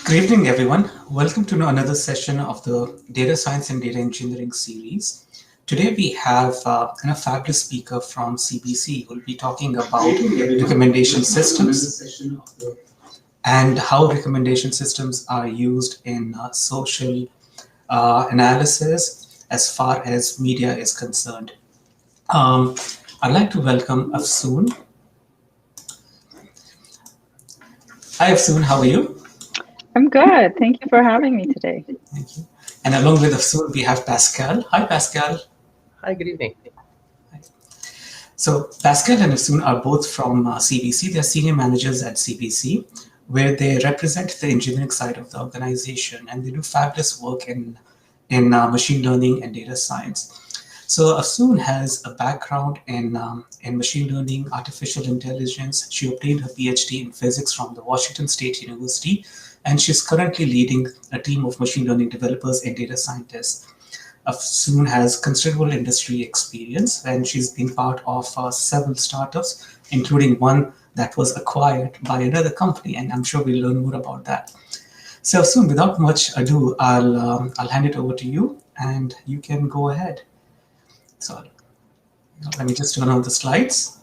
Good evening, everyone. Welcome to another session of the Data Science and Data Engineering series. Today we have a fabulous speaker from CBC who will be talking about recommendation systems and how recommendation systems are used in social analysis as far as media is concerned. I'd like to welcome Afsoon. Hi, Afsoon. How are you? I'm good. Thank you for having me today. Thank you. And along with Afsoon, we have Pascal. Hi, Pascal. Hi, good evening. So Pascal and Afsoon are both from CBC. They're senior managers at CBC, where they represent the engineering side of the organization, and they do fabulous work in machine learning and data science. So Afsoon has a background in machine learning, artificial intelligence. She obtained her PhD in physics from the Washington State University, and she's currently leading a team of machine learning developers and data scientists. Afsoon has considerable industry experience, and she's been part of several startups, including one that was acquired by another company, and I'm sure we'll learn more about that. So Afsoon, without much ado, I'll hand it over to you, and you can go ahead. So let me just turn on the slides.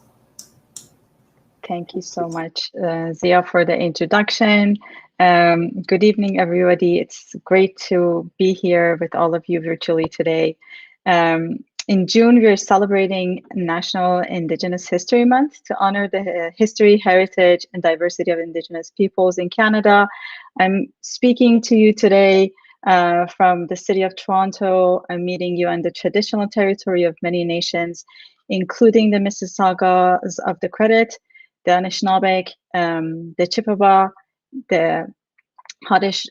Thank you so much, Zia, for the introduction. Good evening, everybody. It's great to be here with all of you virtually today. In June, we're celebrating National Indigenous History Month to honor the history, heritage, and diversity of Indigenous peoples in Canada. I'm speaking to you today from the city of Toronto. I'm meeting you on the traditional territory of many nations, including the Mississaugas of the Credit, the Anishinaabe, the Chippewa, the Hodish,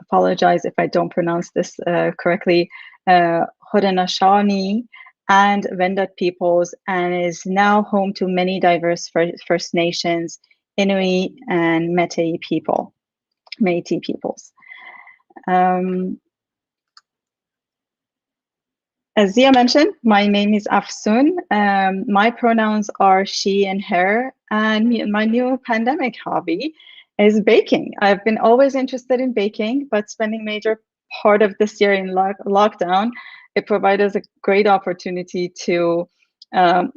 apologize if I don't pronounce this correctly, Haudenosaunee, and Wendat peoples, and is now home to many diverse First Nations, Inuit, and Métis peoples. As Zia mentioned, my name is Afsoon. My pronouns are she and her, and my new pandemic hobby is baking. I've been always interested in baking, but spending major part of this year in lockdown, it provided us a great opportunity to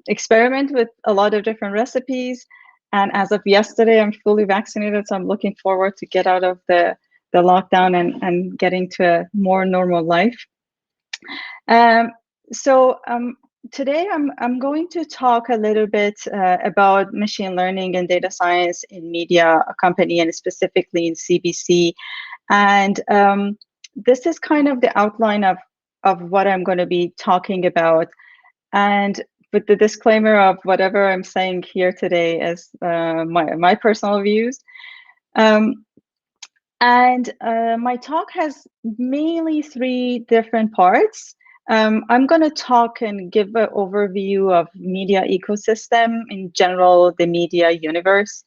experiment with a lot of different recipes. And as of yesterday, I'm fully vaccinated, so I'm looking forward to get out of the lockdown and getting to a more normal life. Today I'm going to talk a little bit about machine learning and data science in media company, and specifically in CBC. And this is kind of the outline of what I'm going to be talking about. And with the disclaimer of whatever I'm saying here today is my personal views. My talk has mainly three different parts. I'm going to talk and give an overview of media ecosystem in general, the media universe.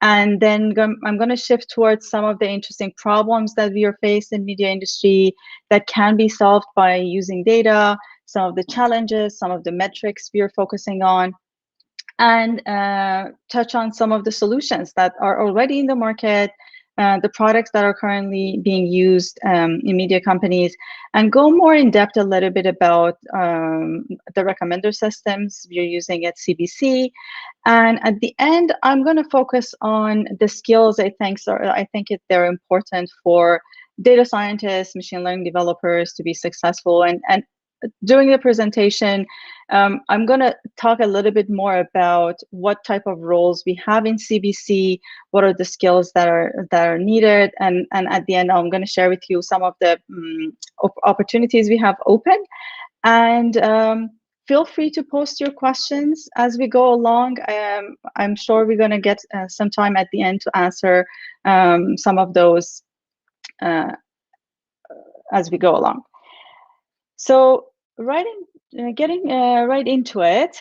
And then I'm going to shift towards some of the interesting problems that we are faced in media industry that can be solved by using data, some of the challenges, some of the metrics we are focusing on, and touch on some of the solutions that are already in the market, the products that are currently being used in media companies, and go more in depth a little bit about the recommender systems we're using at CBC. And at the end, I'm going to focus on the skills I think they're important for data scientists, machine learning developers to be successful. And during the presentation, I'm going to talk a little bit more about what type of roles we have in CBC, what are the skills that are needed, and at the end, I'm going to share with you some of the opportunities we have open. And feel free to post your questions as we go along. I'm sure we're going to get some time at the end to answer some of those as we go along. So getting right into it,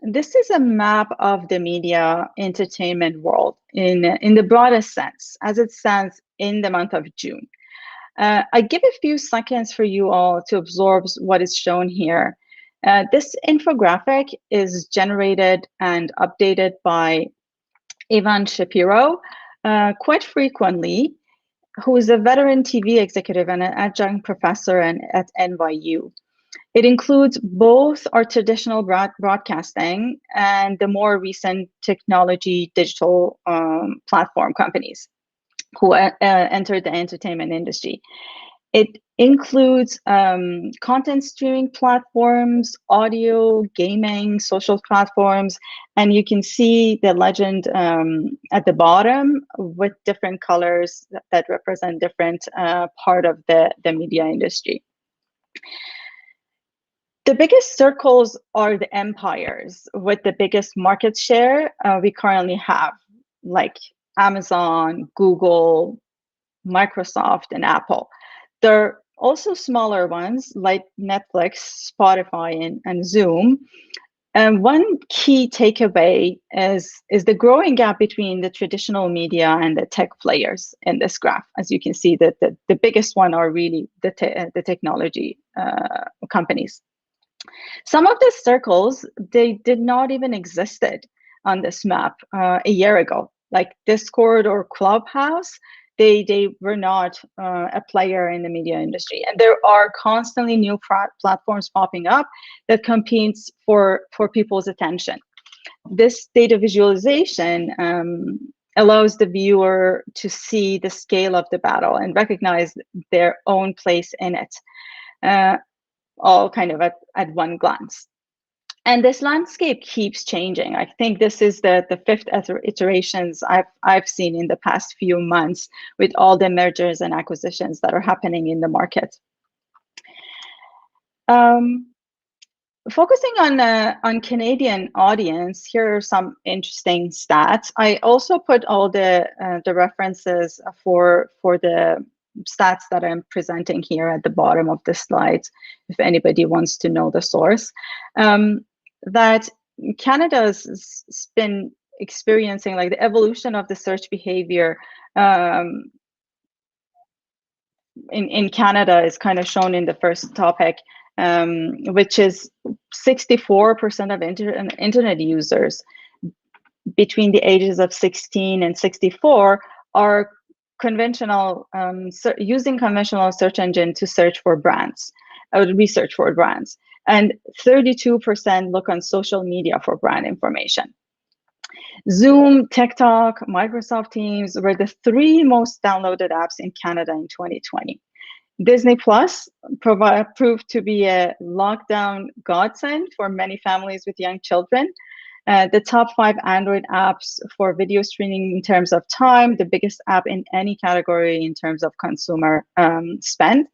this is a map of the media entertainment world in the broadest sense, as it stands in the month of June. I give a few seconds for you all to absorb what is shown here. This infographic is generated and updated by Ivan Shapiro, quite frequently, who is a veteran TV executive and an adjunct professor at NYU. It includes both our traditional broadcasting and the more recent technology digital platform companies who entered the entertainment industry. It includes content streaming platforms, audio, gaming, social platforms, and you can see the legend at the bottom with different colors that represent different part of the media industry. The biggest circles are the empires with the biggest market share we currently have, like Amazon, Google, Microsoft, and Apple. There are also smaller ones like Netflix, Spotify, and Zoom. And one key takeaway is the growing gap between the traditional media and the tech players in this graph. As you can see, that the biggest one are really the technology companies. Some of the circles, they did not even existed on this map a year ago, like Discord or Clubhouse. They were not a player in the media industry, and there are constantly new platforms popping up that competes for people's attention. This data visualization allows the viewer to see the scale of the battle and recognize their own place in it, all kind of at one glance. And this landscape keeps changing. I think this is the fifth iterations I've seen in the past few months with all the mergers and acquisitions that are happening in the market. Focusing on Canadian audience, here are some interesting stats. I also put all the references for the stats that I'm presenting here at the bottom of the slides, if anybody wants to know the source. That Canada's been experiencing like the evolution of the search behavior in Canada is kind of shown in the first topic, which is 64% of internet users between the ages of 16 and 64 are conventional, using conventional search engine to search for brands, research for brands. And 32% look on social media for brand information. Zoom, TikTok, Microsoft Teams were the three most downloaded apps in Canada in 2020. Disney Plus proved to be a lockdown godsend for many families with young children. The top 5 Android apps for video streaming in terms of time, the biggest app in any category in terms of consumer spend.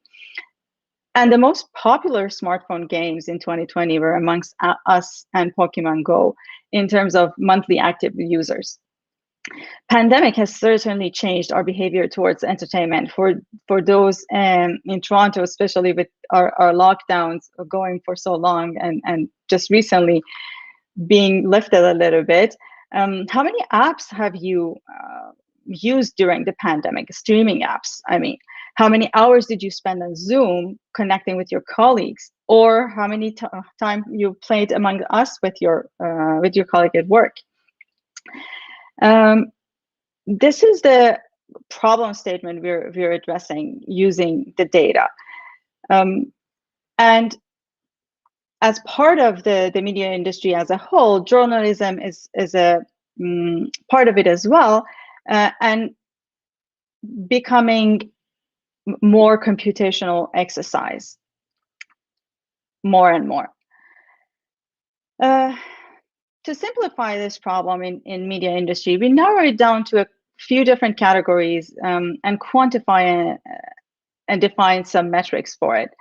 And the most popular smartphone games in 2020 were amongst us and Pokemon Go in terms of monthly active users. Pandemic has certainly changed our behavior towards entertainment. For those in Toronto, especially with our lockdowns going for so long and just recently being lifted a little bit, how many apps have you used during the pandemic? Streaming apps, I mean. How many hours did you spend on Zoom connecting with your colleagues, or how many time you played Among Us with your colleague at work? This is the problem statement we're addressing using the data, and as part of the media industry as a whole, journalism is a part of it as well, and becoming more computational exercise, more and more. To simplify this problem in media industry, we narrow it down to a few different categories and quantify and define some metrics for it.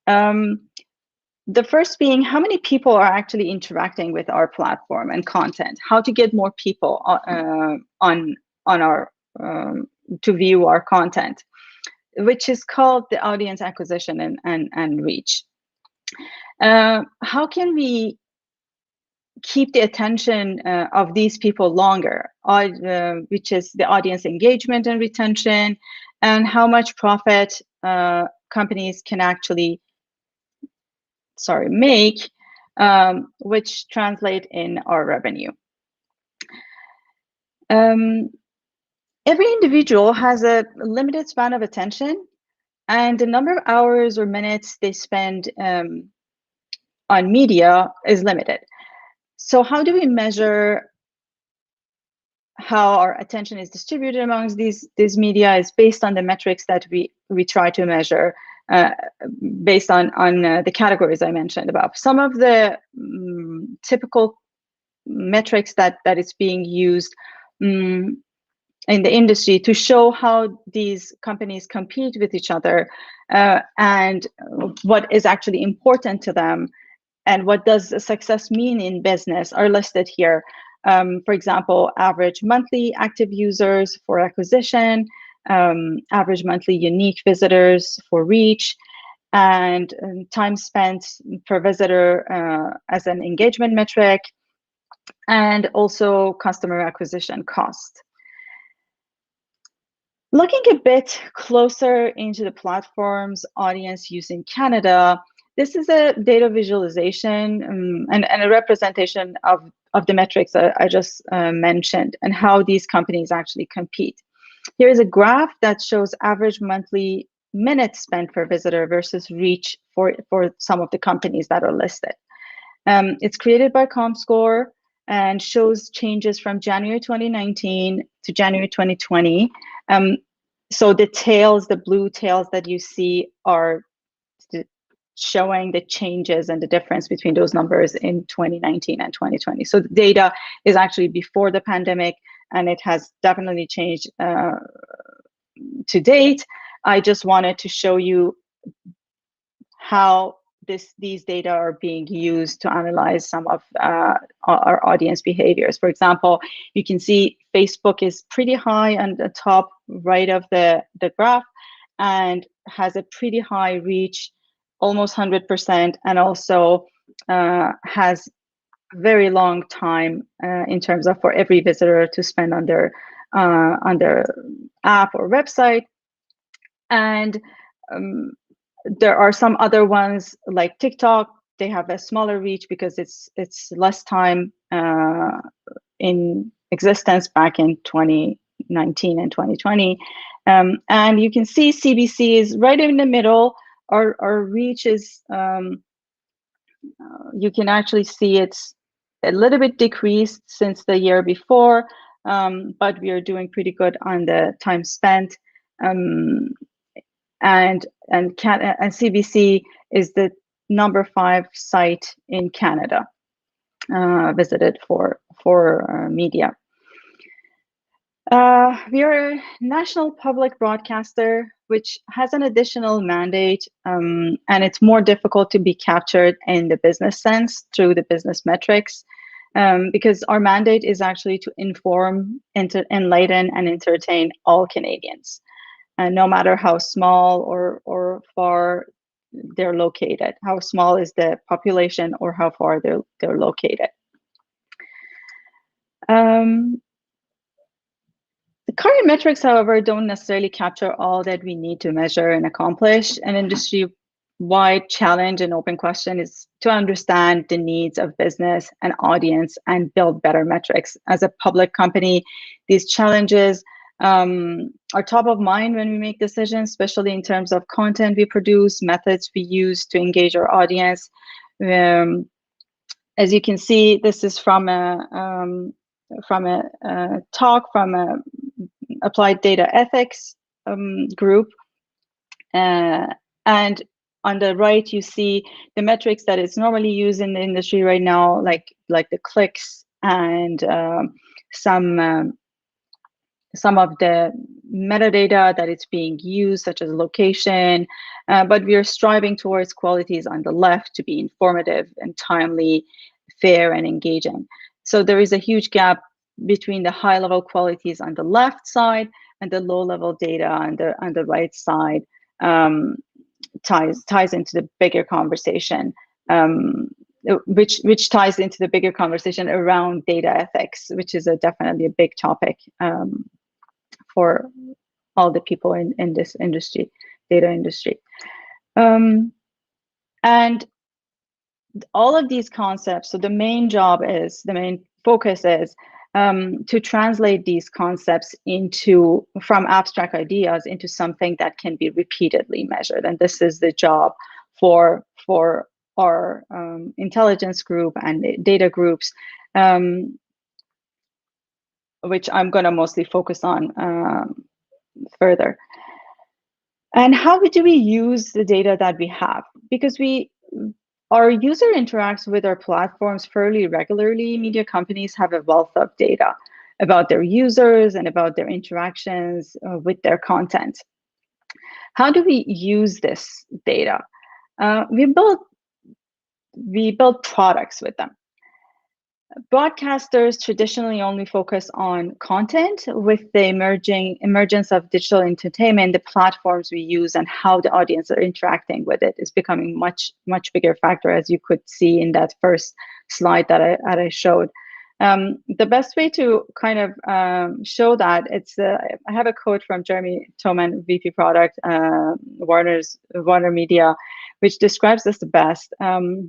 The first being how many people are actually interacting with our platform and content, how to get more people on our to view our content, which is called the audience acquisition and reach. How can we keep the attention of these people longer, which is the audience engagement and retention, and how much profit companies can actually make, which translate in our revenue. Every individual has a limited span of attention, and the number of hours or minutes they spend on media is limited. So how do we measure how our attention is distributed amongst these media? Is based on the metrics that we try to measure, based on the categories I mentioned above. Some of the typical metrics that is being used in the industry to show how these companies compete with each other, and what is actually important to them, and what does success mean in business, are listed here. For example, average monthly active users for acquisition, average monthly unique visitors for reach, and time spent per visitor as an engagement metric, and also customer acquisition cost. Looking a bit closer into the platform's audience use in Canada, this is a data visualization and a representation of the metrics that I just mentioned and how these companies actually compete. Here is a graph that shows average monthly minutes spent per visitor versus reach for some of the companies that are listed. It's created by Comscore and shows changes from January 2019 to January 2020. So the tails, the blue tails that you see, are showing the changes and the difference between those numbers in 2019 and 2020. So the data is actually before the pandemic, and it has definitely changed to date. I just wanted to show you how these data are being used to analyze some of our audience behaviors. For example, you can see Facebook is pretty high on the top right of the graph and has a pretty high reach, almost 100%, and also has very long time in terms of for every visitor to spend on their app or website. And there are some other ones like TikTok. They have a smaller reach because it's less time in existence back in 2019 and 2020. And you can see CBC is right in the middle. Our reach is, you can actually see it's a little bit decreased since the year before, but we are doing pretty good on the time spent. And CBC is the number 5 site in Canada visited for media. We are a national public broadcaster, which has an additional mandate, and it's more difficult to be captured in the business sense through the business metrics, because our mandate is actually to inform, enlighten, and entertain all Canadians, no matter how small or far they're located, how small is the population or how far they're located. The current metrics, however, don't necessarily capture all that we need to measure and accomplish. An industry-wide challenge and open question is to understand the needs of business and audience and build better metrics. As a public company, these challenges are top of mind when we make decisions, especially in terms of content we produce, methods we use to engage our audience. As you can see, this is from a talk from a applied data ethics group, and on the right you see the metrics that is normally used in the industry right now, like the clicks and some of the metadata that it's being used, such as location, but we are striving towards qualities on the left to be informative and timely, fair, and engaging. So there is a huge gap between the high-level qualities on the left side and the low-level data on the right side. Ties into the bigger conversation, which ties into the bigger conversation around data ethics, which is definitely a big topic for all the people in this industry, data industry. And all of these concepts, so the main focus is to translate these concepts from abstract ideas into something that can be repeatedly measured. And this is the job for our intelligence group and data groups, which I'm going to mostly focus on further. And how do we use the data that we have? Because our user interacts with our platforms fairly regularly. Media companies have a wealth of data about their users and about their interactions with their content. How do we use this data? We build products with them. Broadcasters traditionally only focus on content. With the emergence of digital entertainment, the platforms we use and how the audience are interacting with it is becoming much bigger factor, as you could see in that first slide that I showed. The best way to kind of show that, I have a quote from Jeremy Toman, VP Product, Warner Media, which describes this the best.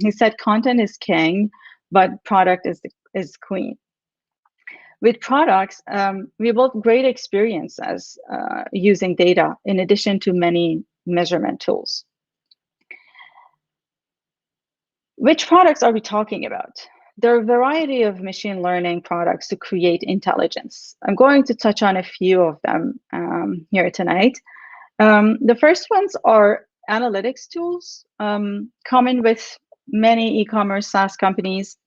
He said, "Content is king, but product is queen." With products, we build great experiences using data in addition to many measurement tools. Which products are we talking about? There are a variety of machine learning products to create intelligence. I'm going to touch on a few of them here tonight. The first ones are analytics tools, common with many e-commerce SaaS companies.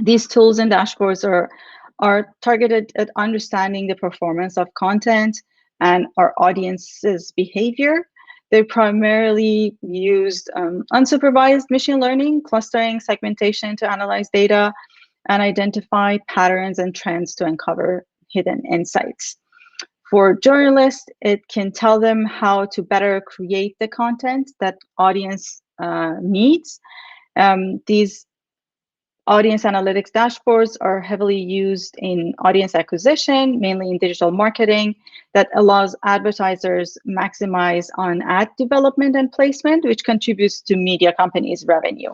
These tools and dashboards are targeted at understanding the performance of content and our audience's behavior. They primarily used unsupervised machine learning, clustering, segmentation to analyze data and identify patterns and trends to uncover hidden insights. For journalists, it can tell them how to better create the content that audience needs. These audience analytics dashboards are heavily used in audience acquisition, mainly in digital marketing, that allows advertisers maximize on ad development and placement, which contributes to media companies' revenue.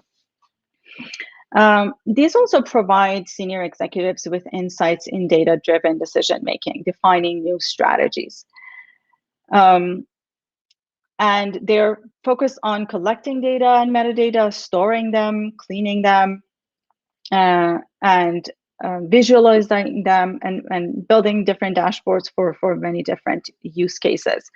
These also provide senior executives with insights in data-driven decision-making, defining new strategies. And they're focused on collecting data and metadata, storing them, cleaning them, and visualizing them and building different dashboards for many different use cases.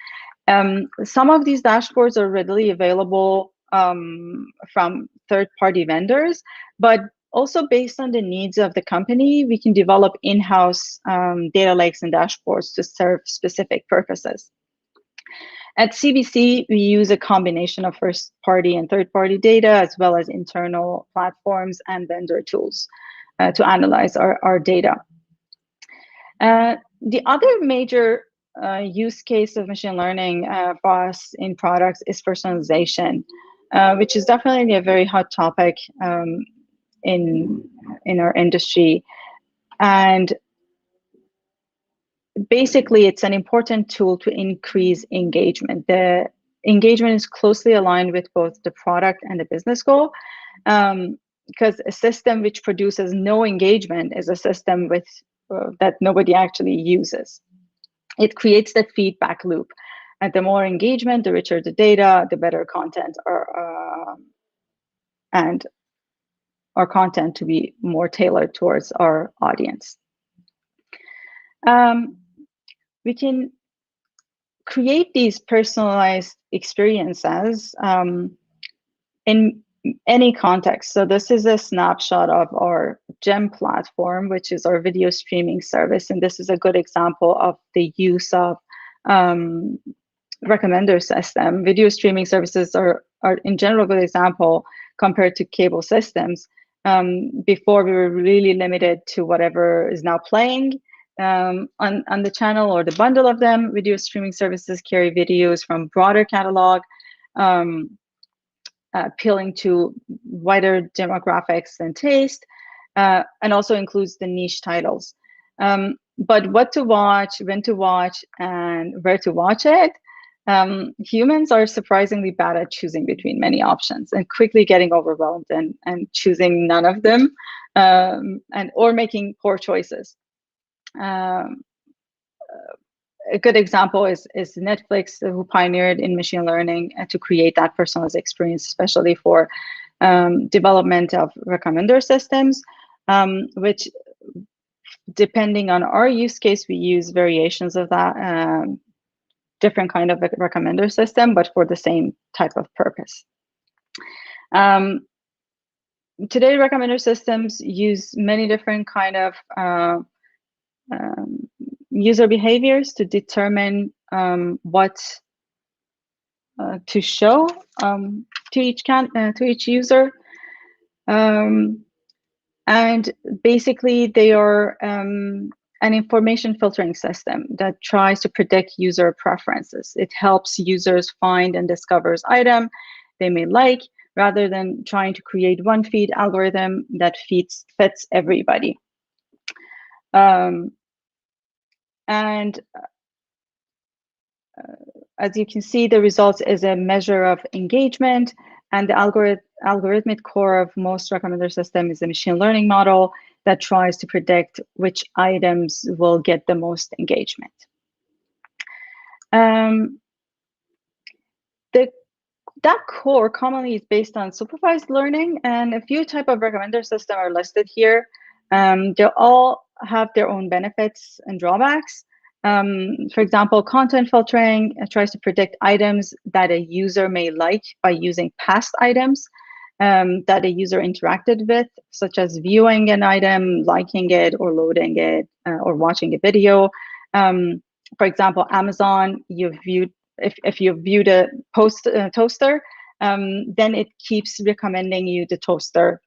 Some of these dashboards are readily available from third-party vendors, but also based on the needs of the company, we can develop in-house data lakes and dashboards to serve specific purposes. At CBC, we use a combination of first-party and third-party data, as well as internal platforms and vendor tools to analyze our data. The other major use case of machine learning for us in products is personalization, which is definitely a very hot topic in our industry. And basically, it's an important tool to increase engagement. The engagement is closely aligned with both the product and the business goal, because a system which produces no engagement is a system with that nobody actually uses. It creates that feedback loop. And the more engagement, the richer the data, the better content, and our content to be more tailored towards our audience. We can create these personalized experiences in any context. So this is a snapshot of our GEM platform, which is our video streaming service. And this is a good example of the use of recommender system. Video streaming services are in general a good example compared to cable systems. Before, we were really limited to whatever is now playing on the channel or the bundle of them. Video streaming services carry videos from broader catalog, appealing to wider demographics and taste, and also includes the niche titles. But what to watch, when to watch, and where to watch it, humans are surprisingly bad at choosing between many options and quickly getting overwhelmed and choosing none of them, or making poor choices. Um, a good example is Netflix, who pioneered in machine learning to create that personalized experience, especially for development of recommender systems, which, depending on our use case, we use variations of that, different kind of recommender system, but for the same type of purpose. Today, recommender systems use many different kind of user behaviors to determine what to show to each user, and basically they are an information filtering system that tries to predict user preferences. It helps users find and discovers items they may like, rather than trying to create one feed algorithm that fits everybody. And as you can see, the results is a measure of engagement, and the algorithmic core of most recommender system is a machine learning model that tries to predict which items will get the most engagement. That core commonly is based on supervised learning, and a few type of recommender system are listed here. They all have their own benefits and drawbacks. For example, content filtering tries to predict items that a user may like by using past items that a user interacted with, such as viewing an item, liking it, or loading it, or watching a video. For example, Amazon, if you've viewed a toaster, then it keeps recommending you the toaster,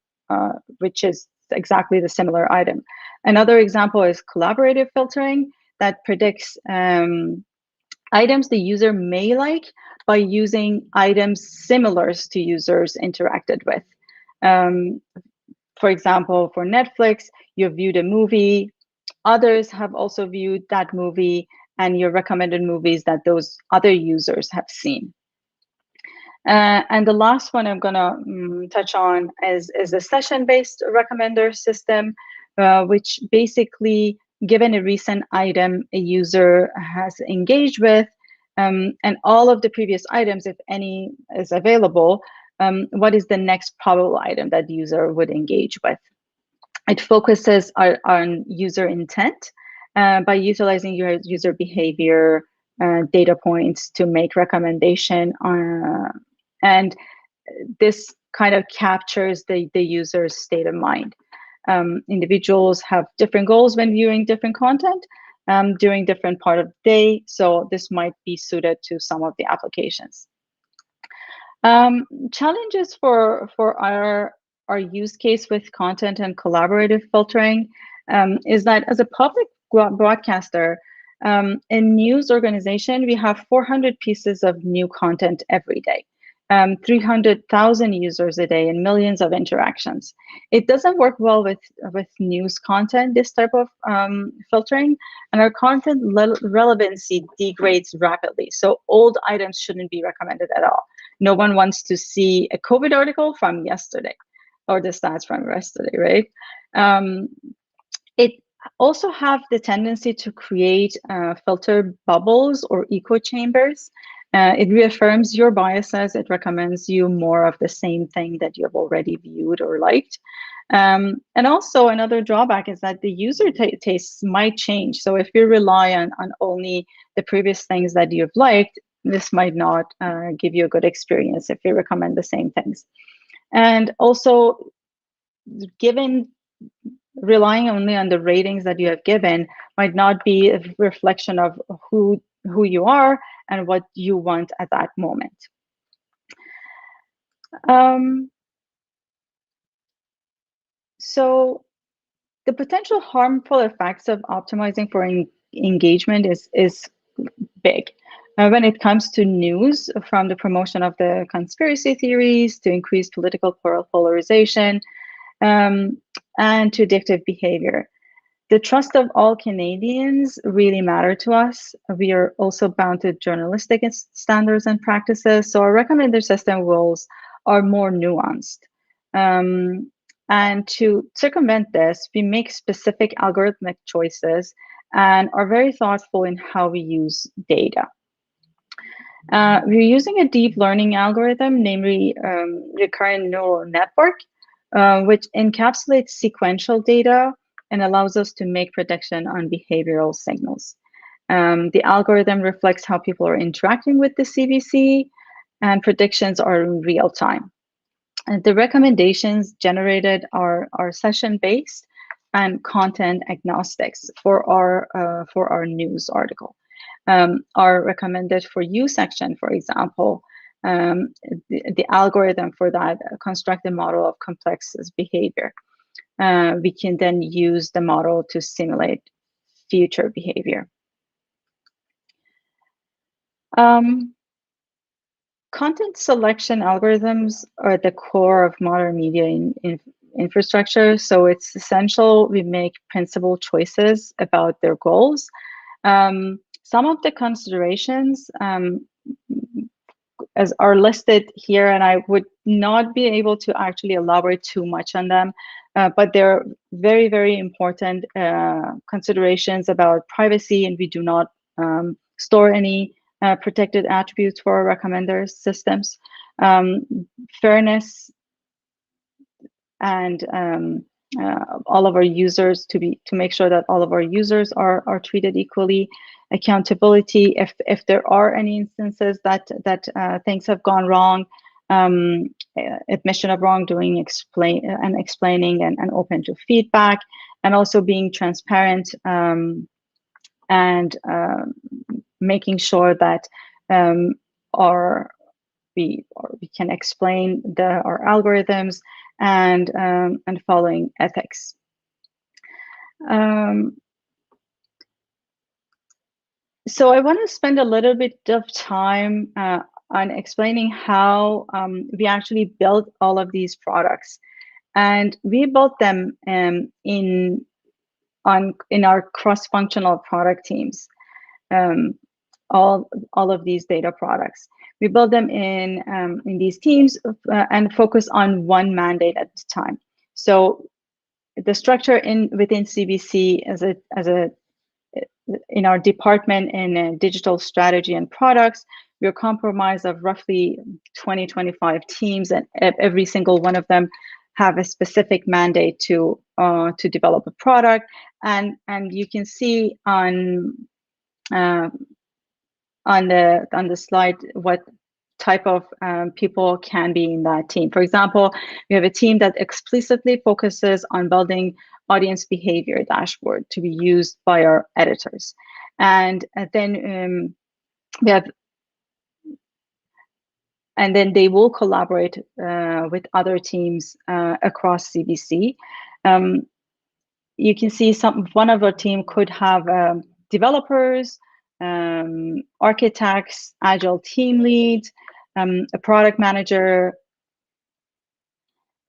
which is exactly the similar item. Another example is collaborative filtering that predicts items the user may like by using items similar to users interacted with. For example, for Netflix, you've viewed a movie, others have also viewed that movie, and your recommended movies that those other users have seen. And the last one I'm gonna touch on is a session-based recommender system, which basically, given a recent item a user has engaged with, and all of the previous items, if any is available, what is the next probable item that user would engage with? It focuses on user intent by utilizing your user behavior data points to make recommendation, and this kind of captures the user's state of mind. Individuals have different goals when viewing different content during different part of the day, so this might be suited to some of the applications. Challenges for our use case with content and collaborative filtering is that as a public broadcaster, in news organization, we have 400 pieces of new content every day, 300,000 users a day, and millions of interactions. It doesn't work well with news content, this type of filtering, and our content relevancy degrades rapidly. So old items shouldn't be recommended at all. No one wants to see a COVID article from yesterday or the stats from yesterday, right? It also have the tendency to create filter bubbles or echo chambers. It reaffirms your biases. It recommends you more of the same thing that you have already viewed or liked. And also another drawback is that the user tastes might change. So if you rely on only the previous things that you've liked, this might not give you a good experience if you recommend the same things. And also, given relying only on the ratings that you have given might not be a reflection of who you are and what you want at that moment. So the potential harmful effects of optimizing for engagement is big. When it comes to news, from the promotion of the conspiracy theories to increased political polarization, and to addictive behavior. The trust of all Canadians really matter to us. We are also bound to journalistic standards and practices, so our recommender system rules are more nuanced. And to circumvent this, we make specific algorithmic choices and are very thoughtful in how we use data. We're using a deep learning algorithm, namely recurrent neural network, which encapsulates sequential data and allows us to make prediction on behavioral signals. The algorithm reflects how people are interacting with the CBC, and predictions are in real time. And the recommendations generated are session-based and content agnostics for our news article. Our recommended for you section, for example, the algorithm for that construct a model of complex behavior. We can then use the model to simulate future behavior. Content selection algorithms are at the core of modern media infrastructure, so it's essential we make principled choices about their goals. Some of the considerations as are listed here, and I would not be able to actually elaborate too much on them, but they're very, very important considerations about privacy, and we do not store any protected attributes for our recommender systems, fairness, and all of our users to make sure that all of our users are treated equally, accountability if there are any instances that things have gone wrong, admission of wrongdoing, explaining and open to feedback, and also being transparent and making sure that we can explain our algorithms and following ethics. So I want to spend a little bit of time on explaining how we actually built all of these products, and we built them in our cross-functional product teams. All of these data products, we build them in these teams and focus on one mandate at a time. So the structure within CBC in our department in digital strategy and products, we're comprised of roughly 20-25 teams, and every single one of them have a specific mandate to develop a product. And you can see on the slide what type of people can be in that team. For example, we have a team that explicitly focuses on building audience behavior dashboard to be used by our editors. And then we have, and then they will collaborate with other teams across CBC. You can see one of our team could have developers, architects, agile team leads, a product manager,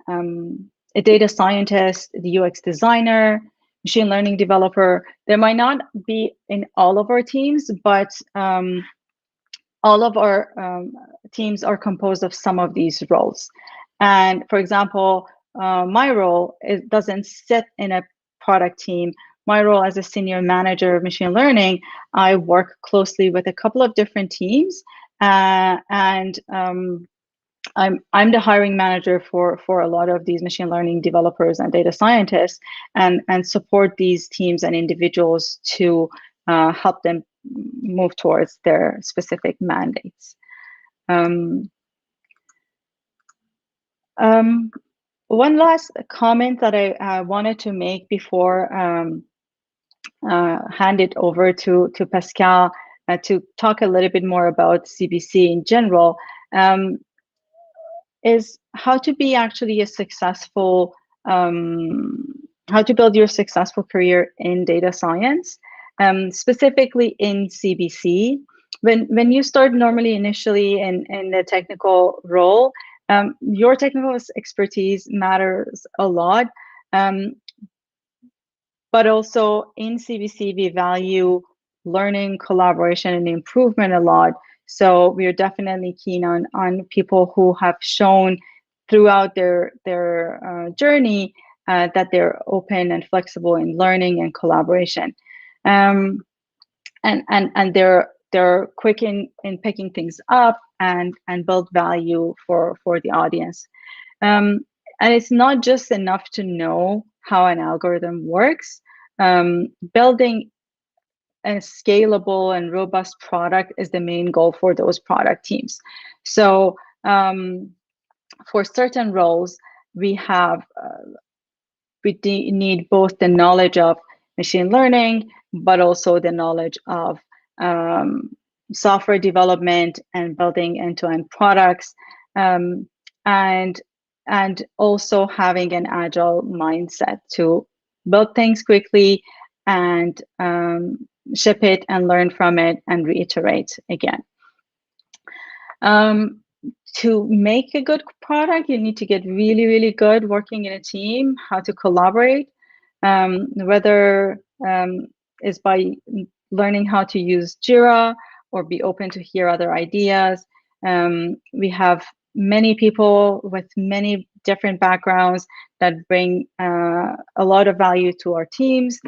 a data scientist, the UX designer, machine learning developer. There might not be in all of our teams, but all of our teams are composed of some of these roles. And for example, my role doesn't sit in a product team. My role as a senior manager of machine learning, I work closely with a couple of different teams, and I'm the hiring manager for a lot of these machine learning developers and data scientists, and support these teams and individuals to help them move towards their specific mandates. One last comment that I wanted to make before hand it over to Pascal to talk a little bit more about CBC in general, is how to be actually a successful, how to build your successful career in data science, specifically in CBC. When you start normally initially in the technical role, your technical expertise matters a lot. But also in CBC, we value learning, collaboration, and improvement a lot. So we are definitely keen on people who have shown throughout their journey that they're open and flexible in learning and collaboration. And they're quick in picking things up and build value for the audience. And it's not just enough to know how an algorithm works. Building a scalable and robust product is the main goal for those product teams. So for certain roles, we need both the knowledge of machine learning, but also the knowledge of software development and building end-to-end products, and also having an agile mindset to build things quickly and ship it and learn from it and reiterate again. To make a good product, you need to get really, really good working in a team, how to collaborate, whether is by learning how to use Jira or be open to hear other ideas. We have many people with many different backgrounds that bring a lot of value to our teams.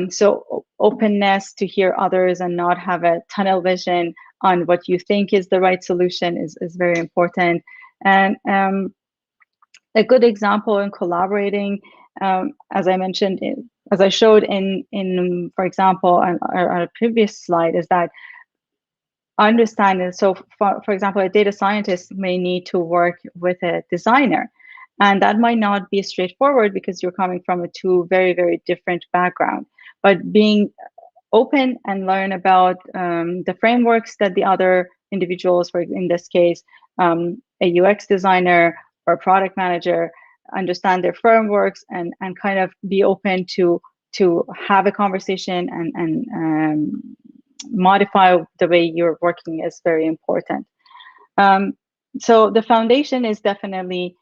So openness to hear others and not have a tunnel vision on what you think is the right solution is very important. And a good example in collaborating, as I mentioned, as I showed in for example, on a previous slide, is that understand it. So for example, a data scientist may need to work with a designer, and that might not be straightforward because you're coming from a two very, very different background. But being open and learn about the frameworks that the other individuals, for in this case, a UX designer or a product manager, understand their frameworks and kind of be open to have a conversation and modify the way you're working is very important. So the foundation is definitely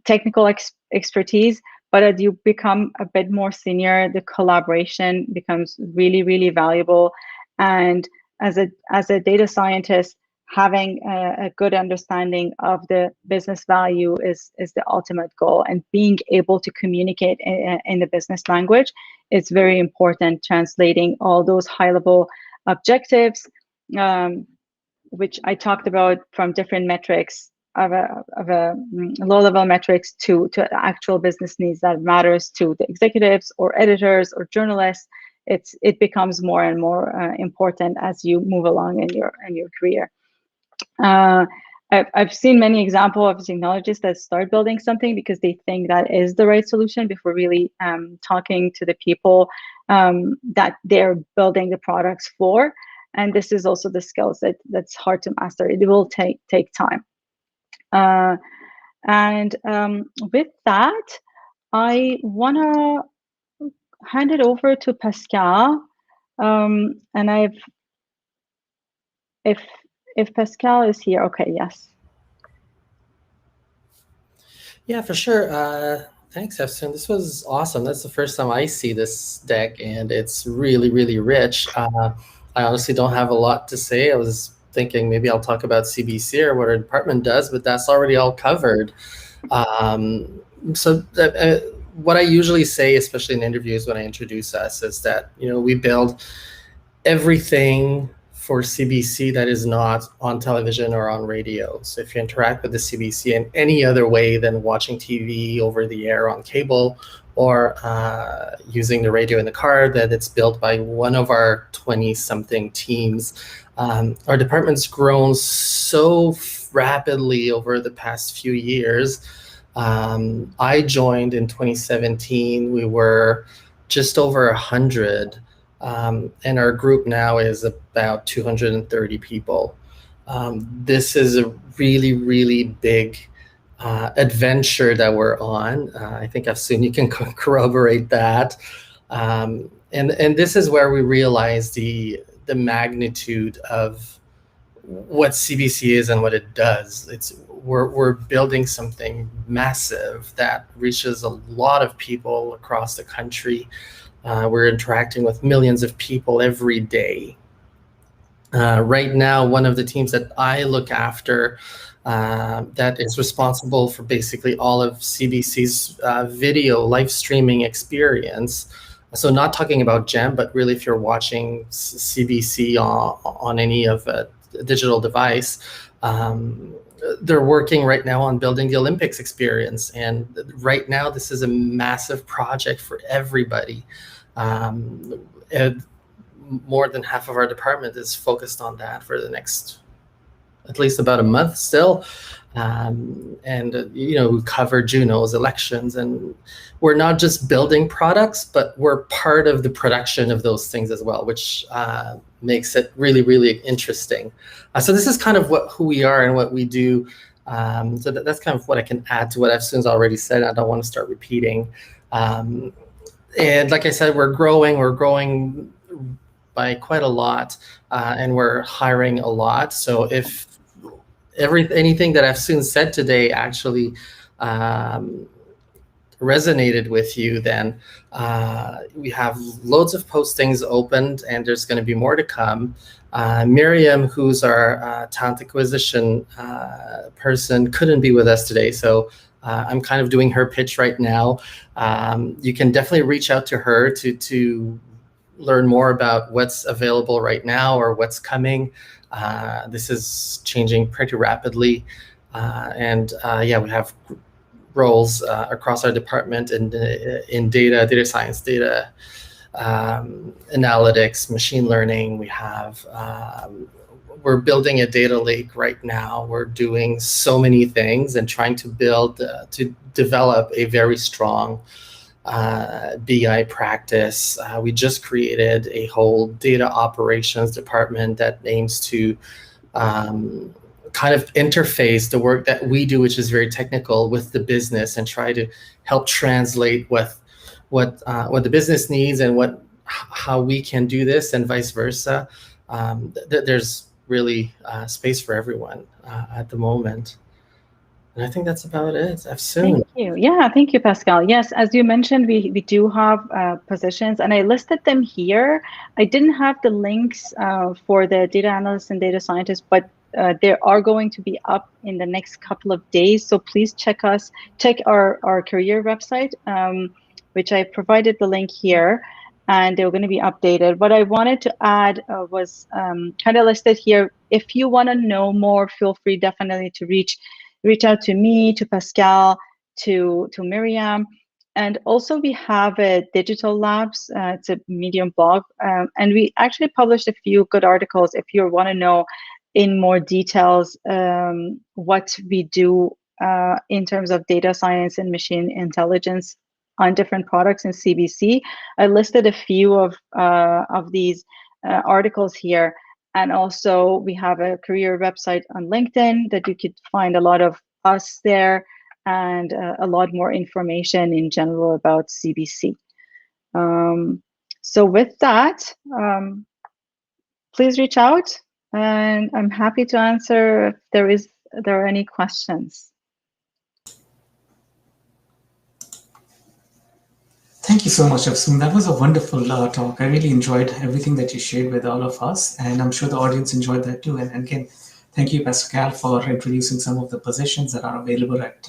technical expertise, but as you become a bit more senior, the collaboration becomes really, really valuable. And as a data scientist, having a good understanding of the business value is the ultimate goal. And being able to communicate in the business language is very important, translating all those high-level objectives, which I talked about, from different metrics of a low-level metrics to actual business needs that matters to the executives or editors or journalists. It becomes more and more important as you move along in your career. I've seen many examples of technologists that start building something because they think that is the right solution before really talking to the people that they're building the products for. And this is also the skills that's hard to master. It will take time. And with that, I want to hand it over to Pascal. And if Pascal is here, okay, yes. Yeah, for sure. Thanks, Afsoon. This was awesome. That's the first time I see this deck, and it's really, really rich. I honestly don't have a lot to say. I was thinking maybe I'll talk about CBC or what our department does, but that's already all covered. What I usually say, especially in interviews when I introduce us, is that we build everything for CBC that is not on television or on radio. So if you interact with the CBC in any other way than watching TV over the air on cable or using the radio in the car, that it's built by one of our 20-something teams. Our department's grown so rapidly over the past few years. I joined in 2017. We were just over 100. And our group now is about 230 people. This is a really, really big adventure that we're on. I think Afsoon, you can corroborate that. And this is where we realize the magnitude of what CBC is and what it does. We're building something massive that reaches a lot of people across the country. We're interacting with millions of people every day. Right now, one of the teams that I look after that is responsible for basically all of CBC's video live streaming experience So not talking about GEM, but really if you're watching CBC on any of a digital device, they're working right now on building the Olympics experience. And right now, this is a massive project for everybody. And more than half of our department is focused on that for the next at least about a month still. We cover Juno's elections, and we're not just building products, but we're part of the production of those things as well, which makes it really, really interesting. So this is kind of who we are and what we do. So that's kind of what I can add to what Afsoon's already said. I don't want to start repeating. And like I said, we're growing by quite a lot, and we're hiring a lot. So if anything that Afsoon said today actually resonated with you, then we have loads of postings opened, and there's going to be more to come. Miriam, who's our talent acquisition person, couldn't be with us today, so I'm kind of doing her pitch right now. You can definitely reach out to her to learn more about what's available right now or what's coming. This is changing pretty rapidly, and we have roles across our department in data science, data analytics, machine learning. We're building a data lake right now. We're doing so many things and trying to develop a very strong BI practice. We just created a whole data operations department that aims to kind of interface the work that we do, which is very technical, with the business, and try to help translate what the business needs and how we can do this, and vice versa. There's really space for everyone at the moment. And I think that's about it. Afsoon. Thank you. Yeah, thank you, Pascal. Yes, as you mentioned, we do have positions, and I listed them here. I didn't have the links for the data analysts and data scientists, but they are going to be up in the next couple of days. So please check our career website, which I provided the link here, and they're going to be updated. What I wanted to add was kind of listed here. If you want to know more, feel free definitely to reach out to me, to Pascal, to Miriam. And also we have a digital labs, it's a Medium blog, and we actually published a few good articles if you want to know in more details what we do in terms of data science and machine intelligence on different products in CBC. I listed a few of these articles here. And also we have a career website on LinkedIn that you could find a lot of us there, and a lot more information in general about CBC. So with that, please reach out, and I'm happy to answer if there are any questions. Thank you so much, Afsoon. That was a wonderful talk. I really enjoyed everything that you shared with all of us, and I'm sure the audience enjoyed that too. And again, thank you, Pascal, for introducing some of the positions that are available at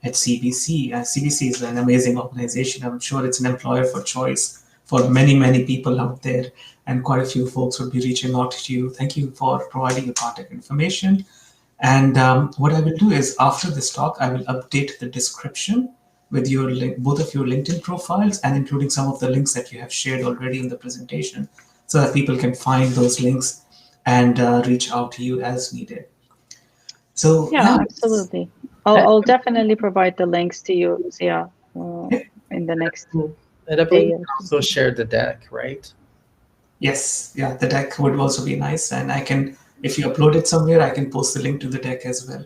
CBC. CBC is an amazing organization. I'm sure it's an employer for choice for many, many people out there, and quite a few folks will be reaching out to you. Thank you for providing your contact information. And what I will do is, after this talk, I will update the description with both of your LinkedIn profiles, and including some of the links that you have shared already in the presentation, so that people can find those links and reach out to you as needed. So yeah, absolutely. I'll definitely provide the links to you, Zia, in the next and I believe you also shared the deck, right? Yes, yeah, the deck would also be nice, and I can, if you upload it somewhere, I can post the link to the deck as well.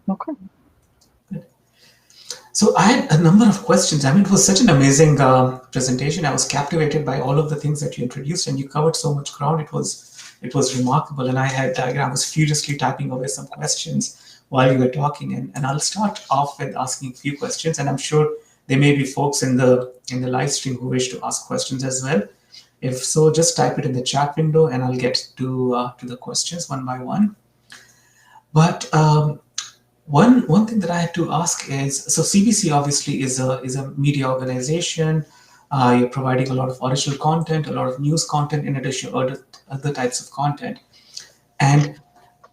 Okay. So I had a number of questions. I mean, it was such an amazing presentation. I was captivated by all of the things that you introduced, and you covered so much ground. It was remarkable, and I was furiously typing away some questions while you were talking. And I'll start off with asking a few questions, and I'm sure there may be folks in the live stream who wish to ask questions as well. If so, just type it in the chat window, and I'll get to the questions one by one. But one thing that I had to ask is, so CBC obviously is a media organization. You're providing a lot of original content, a lot of news content, in addition to other types of content. And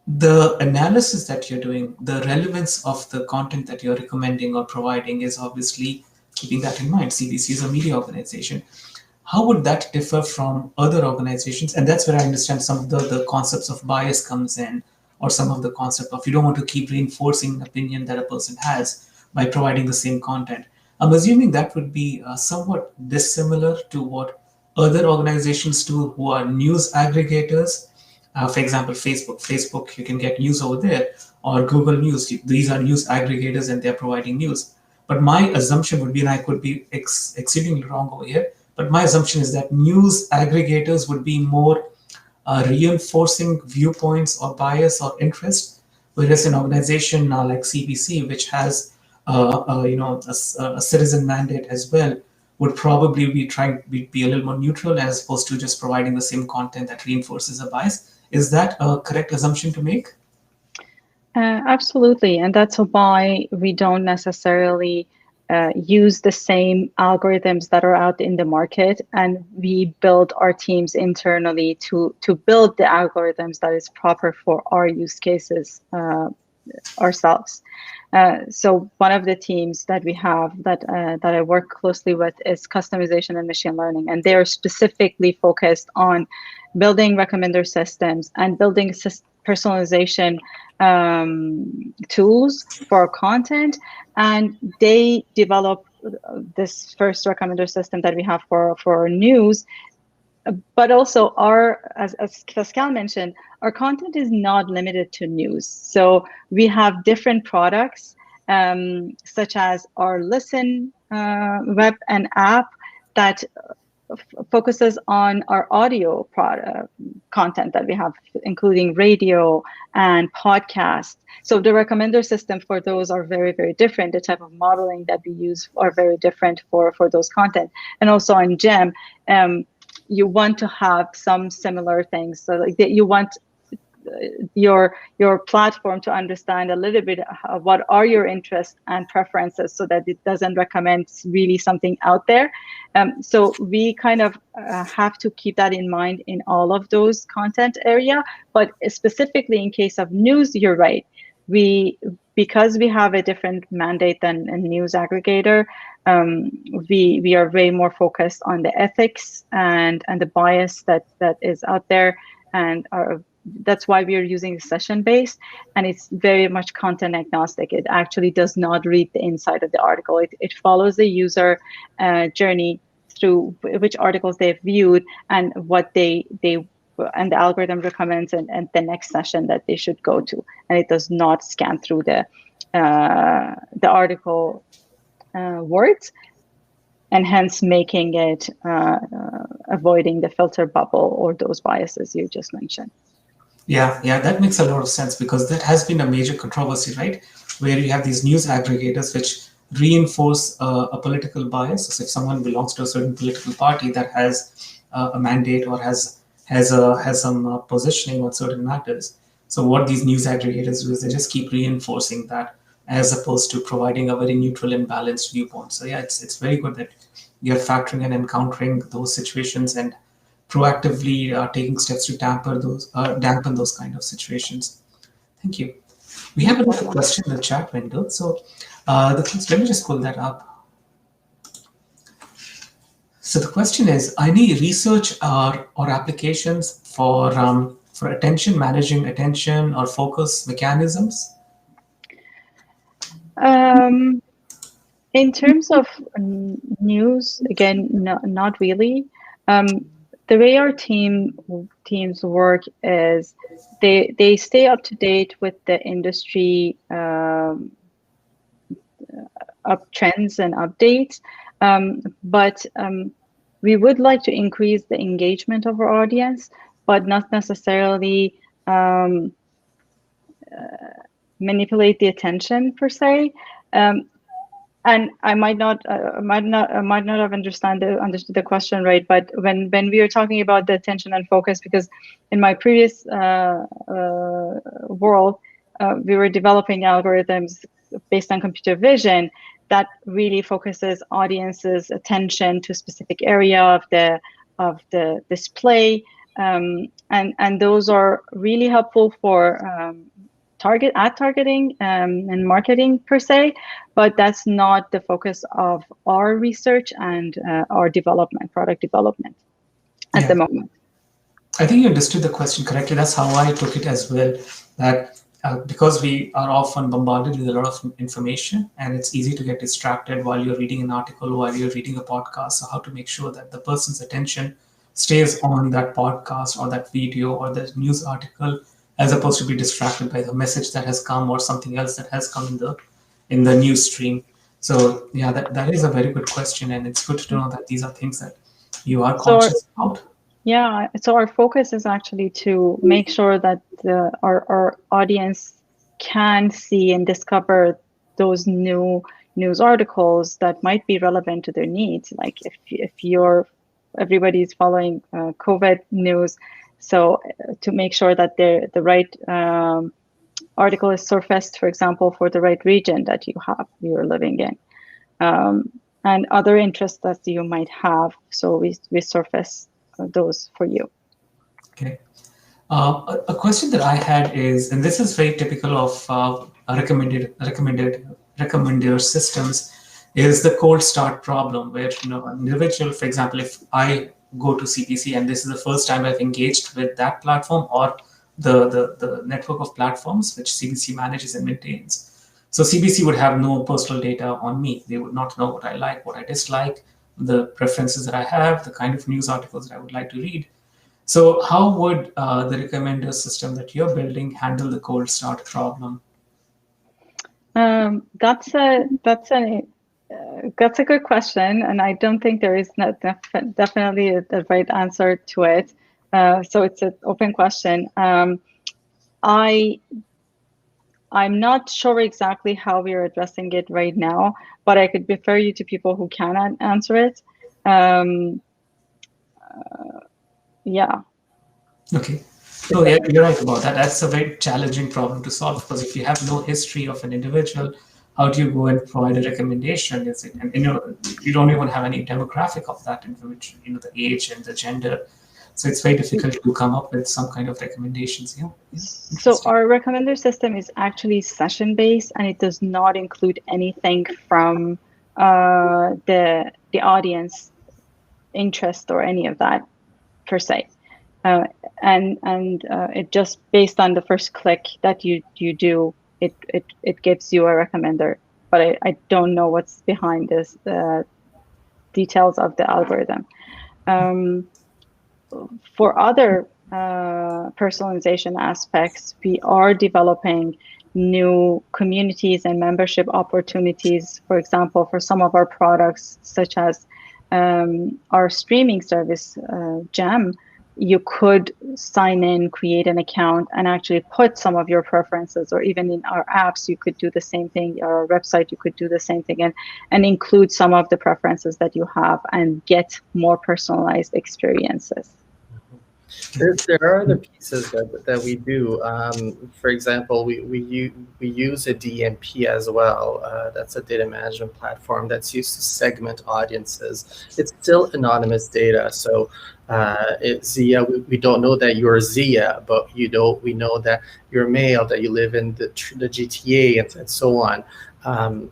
the analysis that you're doing, the relevance of the content that you're recommending or providing is obviously keeping that in mind. CBC is a media organization. How would that differ from other organizations? And that's where I understand some of the concepts of bias comes in, or some of the concept of you don't want to keep reinforcing an opinion that a person has by providing the same content. I'm assuming that would be somewhat dissimilar to what other organizations do who are news aggregators. For example, Facebook, you can get news over there, or Google News. These are news aggregators and they're providing news. But my assumption would be, and I could be exceedingly wrong over here, but my assumption is that news aggregators would be more reinforcing viewpoints or bias or interest, whereas an organization like CBC, which has a citizen mandate as well, would probably be trying to be a little more neutral as opposed to just providing the same content that reinforces a bias. Is that a correct assumption to make? Absolutely, and that's why we don't necessarily use the same algorithms that are out in the market, and we build our teams internally to build the algorithms that is proper for our use cases ourselves. So one of the teams that we have that I work closely with is customization and machine learning, and they are specifically focused on building recommender systems and building personalization tools for content. And they develop this first recommender system that we have for news. But also as Pascal mentioned, our content is not limited to news. So we have different products, such as our Listen web and app that focuses on our audio content that we have, including radio and podcast. So the recommender system for those are very, very different. The type of modeling that we use are very different for those content. And also on GEM, you want to have some similar things. So like you want your platform to understand a little bit what are your interests and preferences, so that it doesn't recommend really something out there. So we kind of have to keep that in mind in all of those content area. But specifically in case of news, you're right. Because we have a different mandate than a news aggregator, we are way more focused on the ethics and the bias that is out there, and that's why we are using session-based, and it's very much content agnostic. It actually does not read the inside of the article. It follows the user journey through which articles they've viewed and what they and the algorithm recommends and the next session that they should go to. And it does not scan through the article words, and hence making it avoiding the filter bubble or those biases you just mentioned. Yeah, that makes a lot of sense, because that has been a major controversy, right? Where you have these news aggregators which reinforce a political bias. So if someone belongs to a certain political party that has a mandate or has some positioning on certain matters, so what these news aggregators do is they just keep reinforcing that, as opposed to providing a very neutral and balanced viewpoint. So yeah, it's very good that you're factoring and encountering those situations and proactively taking steps to dampen those kind of situations. Thank you. We have another question in the chat window. So let me just pull that up. So the question is, any research or applications for attention, managing attention or focus mechanisms? In terms of news, again, not really. The way our teams work is they stay up to date with the industry trends and updates, but we would like to increase the engagement of our audience, but not necessarily manipulate the attention per se. And I might not have understood the question right, but when we are talking about the attention and focus, because in my previous world, we were developing algorithms based on computer vision that really focuses audience's attention to a specific area of the display, and those are really helpful for ad targeting and marketing per se, but that's not the focus of our research and our product development at the moment. I think you understood the question correctly. That's how I took it as well, that because we are often bombarded with a lot of information and it's easy to get distracted while you're reading an article, while you're reading a podcast. So how to make sure that the person's attention stays on that podcast or that video or the news article, as opposed to be distracted by the message that has come or something else that has come in the news stream. So yeah, that is a very good question, and it's good to know that these are things that you are conscious about. Yeah, so our focus is actually to make sure that our audience can see and discover those new news articles that might be relevant to their needs. Like if everybody's following COVID news, so to make sure that the right article is surfaced, for example, for the right region that you're living in, and other interests that you might have. So we surface those for you. Okay. A question that I had is, and this is very typical of recommender systems, is the cold start problem, where an individual, for example, if I go to CPC and this is the first time I've engaged with that platform or the network of platforms which CBC manages and maintains. So CBC would have no personal data on me. They would not know what I like, what I dislike, the preferences that I have, the kind of news articles that I would like to read. So how would the recommender system that you're building handle the cold start problem? That's a good question, and I don't think there is definitely the right answer to it. So it's an open question. I'm not sure exactly how we are addressing it right now, but I could refer you to people who can answer it. Yeah. Okay. No, yeah, you're right about that. That's a very challenging problem to solve, because if you have no history of an individual, how do you go and provide a recommendation? And you don't even have any demographic of that information, the age and the gender. So it's very difficult to come up with some kind of recommendations. Yeah. So our recommender system is actually session-based, and it does not include anything from the audience interest or any of that per se. And it just based on the first click that you do, it gives you a recommender. But I don't know what's behind this, the details of the algorithm. For other personalization aspects, we are developing new communities and membership opportunities. For example, for some of our products, such as our streaming service, Gem, you could sign in, create an account, and actually put some of your preferences, or even in our apps, you could do the same thing. Our website, you could do the same thing, and include some of the preferences that you have and get more personalized experiences. There are other pieces that we do. For example, we use a DMP as well. That's a data management platform that's used to segment audiences. It's still anonymous data, so Zia, we don't know that you're Zia, but we know that you're male, that you live in the GTA, and so on. And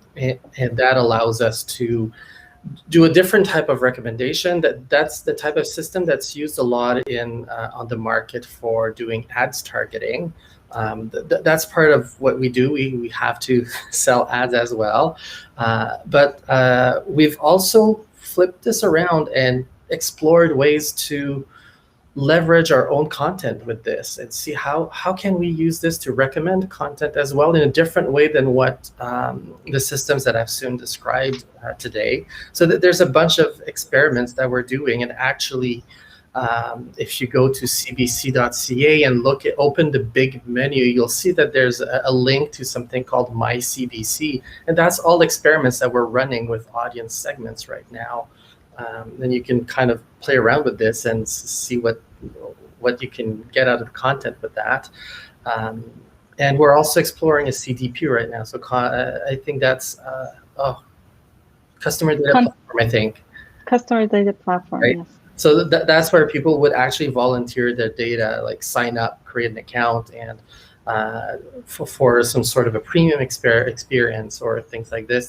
that allows us to do a different type of recommendation. That's the type of system that's used a lot on the market for doing ads targeting. That's part of what we do. We have to sell ads as well. But we've also flipped this around and explored ways to leverage our own content with this and see how can we use this to recommend content as well in a different way than what the systems that Afsoon described today. So that there's a bunch of experiments that we're doing, and actually if you go to cbc.ca and open the big menu, you'll see that there's a link to something called My CBC, and that's all experiments that we're running with audience segments right now. Then you can kind of play around with this and see what you can get out of the content with that. And we're also exploring a CDP right now. So I think that's customer data platform, I think. Customer data platform, right? yes. So that's where people would actually volunteer their data, like sign up, create an account, and for some sort of a premium experience or things like this.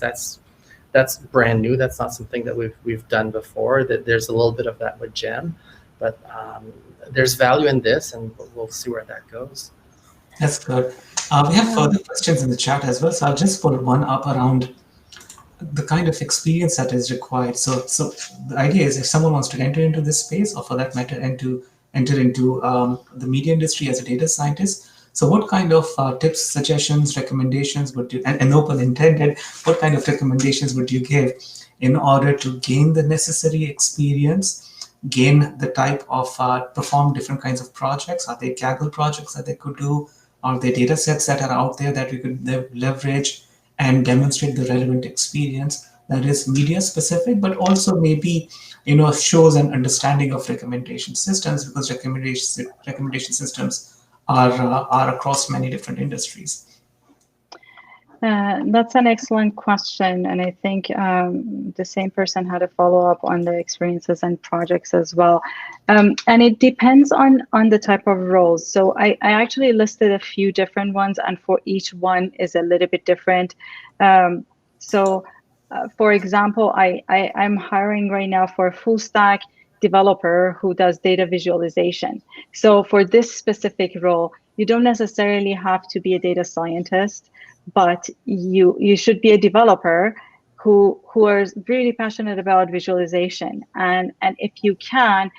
That's brand new. That's not something that we've done before. That there's a little bit of that with Gem, but there's value in this, and we'll see where that goes. That's good. We have further questions in the chat as well, so I'll just pull one up around the kind of experience that is required. So the idea is if someone wants to enter into this space, or for that matter, enter into the media industry as a data scientist, so what kind of tips, suggestions, recommendations would you, and open intended, what kind of recommendations would you give in order to gain the necessary experience, gain the type of, perform different kinds of projects? Are they Kaggle projects that they could do? Are there data sets that are out there that we could leverage and demonstrate the relevant experience that is media specific, but also maybe, shows an understanding of recommendation systems, because recommendation systems are across many different industries? That's an excellent question, and I think the same person had a follow-up on the experiences and projects as well. And it depends on the type of roles. So I actually listed a few different ones, and for each one is a little bit different. For example, I'm hiring right now for a full stack developer who does data visualization. So for this specific role, you don't necessarily have to be a data scientist, but you should be a developer who are really passionate about visualization, and if you can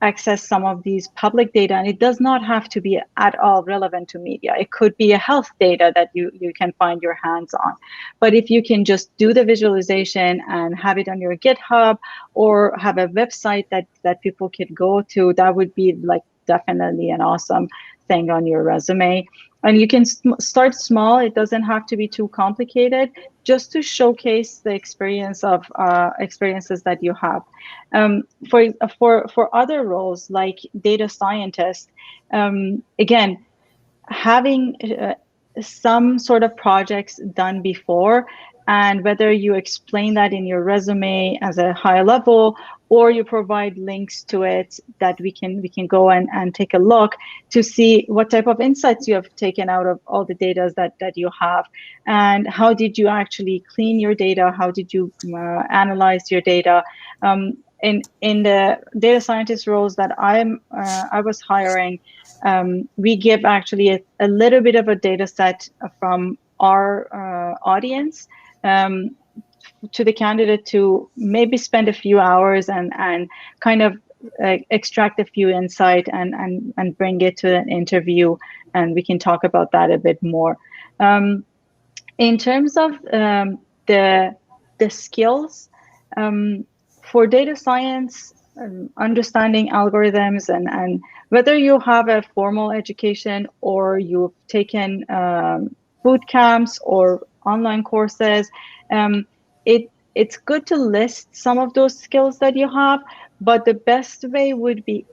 access some of these public data, and it does not have to be at all relevant to media. It could be a health data that you can find your hands on. But if you can just do the visualization and have it on your GitHub or have a website that people could go to, that would be like definitely an awesome thing on your resume. And you can start small. It doesn't have to be too complicated, just to showcase the experiences that you have. For other roles like data scientist, again, having some sort of projects done before, and whether you explain that in your resume as a high level, or you provide links to it that we can go and take a look to see what type of insights you have taken out of all the data that you have, and how did you actually clean your data, how did you analyze your data. In the data scientist roles that I was hiring, we give actually a little bit of a data set from our audience to the candidate to maybe spend a few hours and kind of extract a few insight and bring it to an interview, and we can talk about that a bit more. In terms of the skills, for data science, understanding algorithms and whether you have a formal education or you've taken boot camps or online courses, it's good to list some of those skills that you have, but the best way would be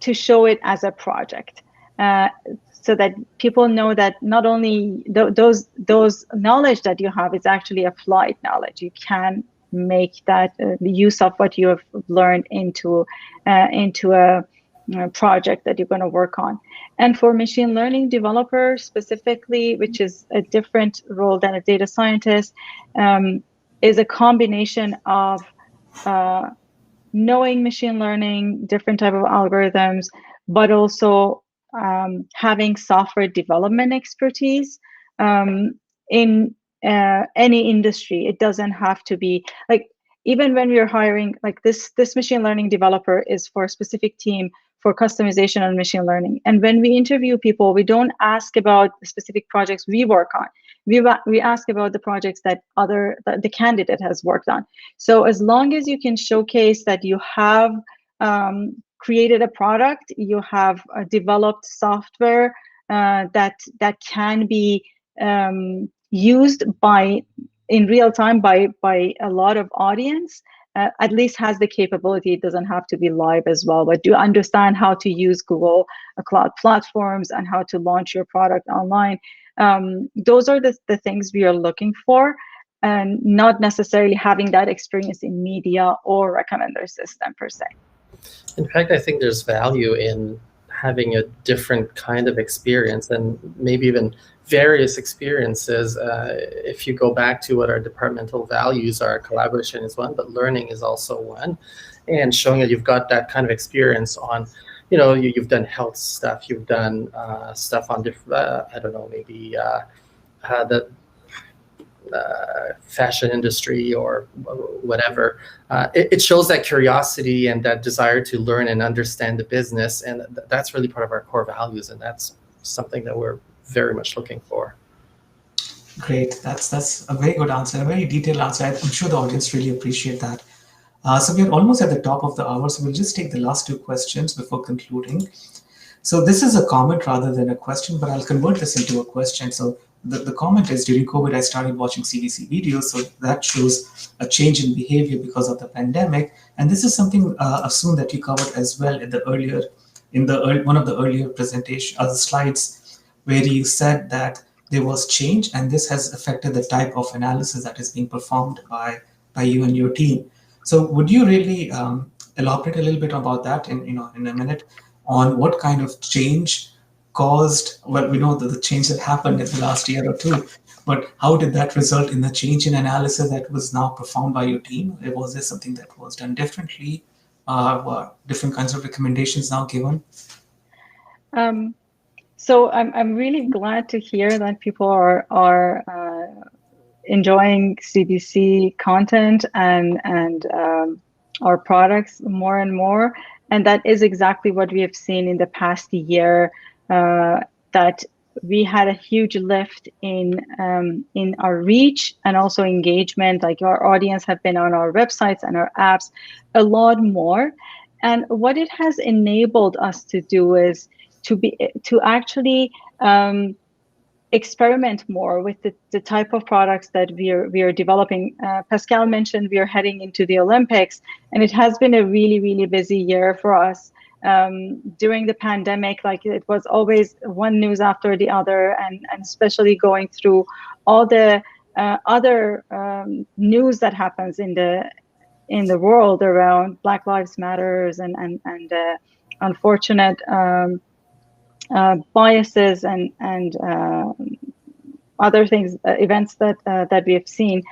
to show it as a project, so that people know that not only those knowledge that you have is actually applied knowledge. You can make that the use of what you have learned into a project that you're going to work on. And for machine learning developers specifically, which is a different role than a data scientist, is a combination of knowing machine learning, different type of algorithms, but also having software development expertise in any industry. It doesn't have to be like, even when we're hiring, like this machine learning developer is for a specific team for customization and machine learning. And when we interview people, we don't ask about the specific projects we work on. We ask about the projects that the candidate has worked on. So as long as you can showcase that you have created a product, you have developed software that can be used in real time by a lot of audience, at least has the capability. It doesn't have to be live as well, but do understand how to use Google Cloud platforms and how to launch your product online. Those are the things we are looking for. and not necessarily having that experience in media or recommender system per se. In fact, I think there's value in having a different kind of experience, and maybe even various experiences. If you go back to what our departmental values are, collaboration is one, but learning is also one. And showing that you've got that kind of experience on, you've done health stuff, you've done stuff on different, I don't know, maybe the fashion industry or whatever. It shows that curiosity and that desire to learn and understand the business, and that's really part of our core values, and that's something that we're very much looking for. Great, that's a very good answer, a very detailed answer. I'm sure the audience really appreciate that. So we're almost at the top of the hour, so we'll just take the last two questions before concluding. So this is a comment rather than a question, but I'll convert this into a question. So the comment is, during COVID, I started watching CBC videos, so that shows a change in behavior because of the pandemic. And this is something, Afsoon, that you covered as well in one of the earlier presentation, slides, where you said that there was change, and this has affected the type of analysis that is being performed by you and your team. So would you really elaborate a little bit about that in a minute, on what kind of change caused, well, we know that the change that happened in the last year or two, but how did that result in the change in analysis that was now performed by your team? Was there something that was done differently? Were different kinds of recommendations now given? So I'm really glad to hear that people are enjoying CBC content and our products more and more. And that is exactly what we have seen in the past year, that we had a huge lift in our reach and also engagement. Like, our audience have been on our websites and our apps a lot more. And what it has enabled us to do is to actually experiment more with the type of products that we are developing. Pascal mentioned we are heading into the Olympics, and it has been a really, really busy year for us. During the pandemic, like, it was always one news after the other, and especially going through all the other news that happens in the world around Black Lives Matters and unfortunate biases and other things, events that we have seen.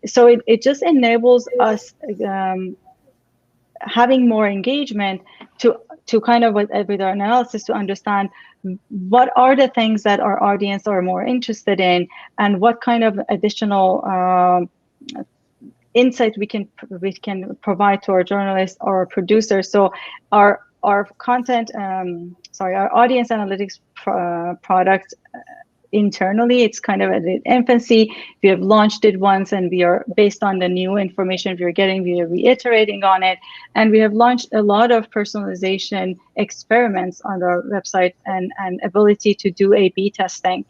So it just enables us having more engagement to kind of, with our analysis, to understand what are the things that our audience are more interested in, and what kind of additional insight we can provide to our journalists or our producers. So our content, our audience analytics product internally, it's kind of at its infancy. We have launched it once, and we are, based on the new information we are getting, we are reiterating on it. And we have launched a lot of personalization experiments on our website, and ability to do A/B testing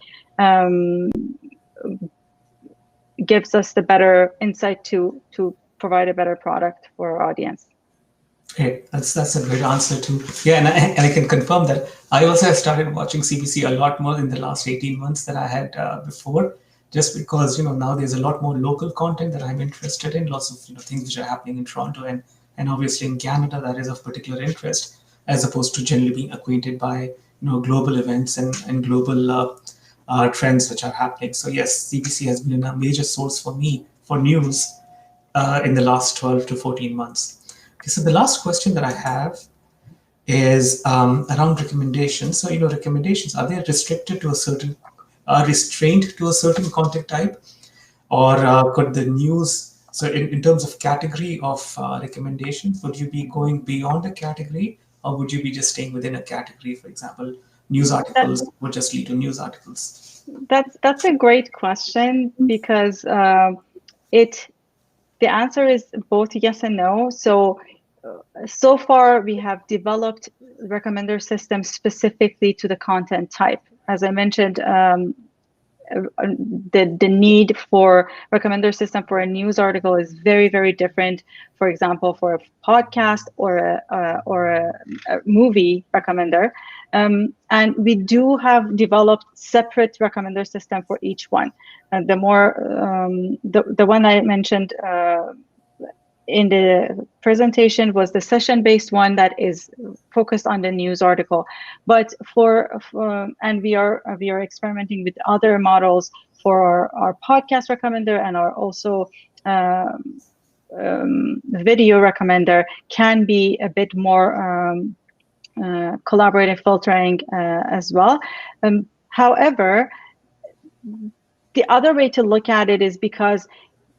gives us the better insight to provide a better product for our audience. Okay, that's a great answer too. Yeah, and I can confirm that I also have started watching CBC a lot more in the last 18 months than I had before, just because now there's a lot more local content that I'm interested in, lots of things which are happening in Toronto and obviously in Canada that is of particular interest, as opposed to generally being acquainted by global events and global trends which are happening. So yes, CBC has been a major source for me for news in the last 12 to 14 months. Okay, so the last question that I have is around recommendations. So, recommendations, are they restricted to restrained to a certain content type, or could the news, so in terms of category of recommendations, would you be going beyond a category, or would you be just staying within a category? For example, news articles would just lead to news articles. That's a great question, because the answer is both yes and no. So far, we have developed recommender systems specifically to the content type. As I mentioned, the need for recommender system for a news article is very, very different. For example, for a podcast or a movie recommender, and we do have developed separate recommender system for each one. And the one I mentioned in the presentation was the session-based one that is focused on the news article. But and we are experimenting with other models for our podcast recommender, and our also video recommender can be a bit more collaborative filtering as well. However, the other way to look at it is because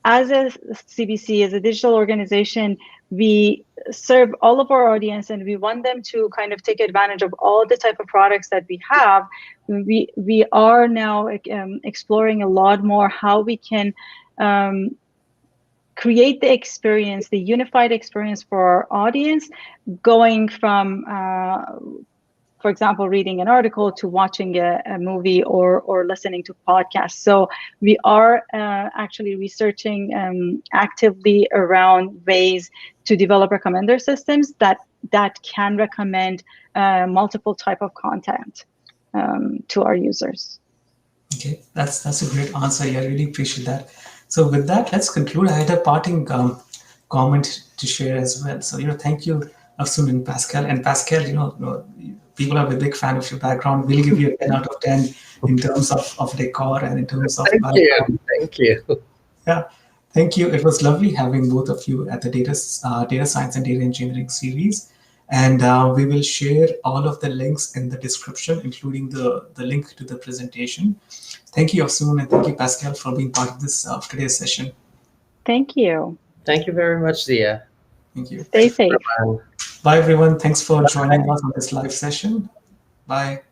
as a CBC, as a digital organization, we serve all of our audience, and we want them to kind of take advantage of all the type of products that we have. We are now exploring a lot more how we can create the experience, the unified experience for our audience, going from for example, reading an article to watching a movie or listening to podcasts. So we are actually researching actively around ways to develop recommender systems that can recommend multiple type of content to our users. Okay, that's a great answer. Yeah, I really appreciate that. So with that, let's conclude. I had a parting comment to share as well. So, thank you, Afsoon and Pascal. And Pascal, people are a big fan of your background. We'll give you a 10 out of 10 in terms of decor and in terms of background. Thank you. Yeah, thank you. It was lovely having both of you at the data science and data engineering series. And we will share all of the links in the description, including the link to the presentation. Thank you, Afsoon, and thank you, Pascal, for being part of this today's session. Thank you. Thank you very much, Zia. Thank you. Stay safe. Bye, everyone. Thanks for joining us on this live session. Bye.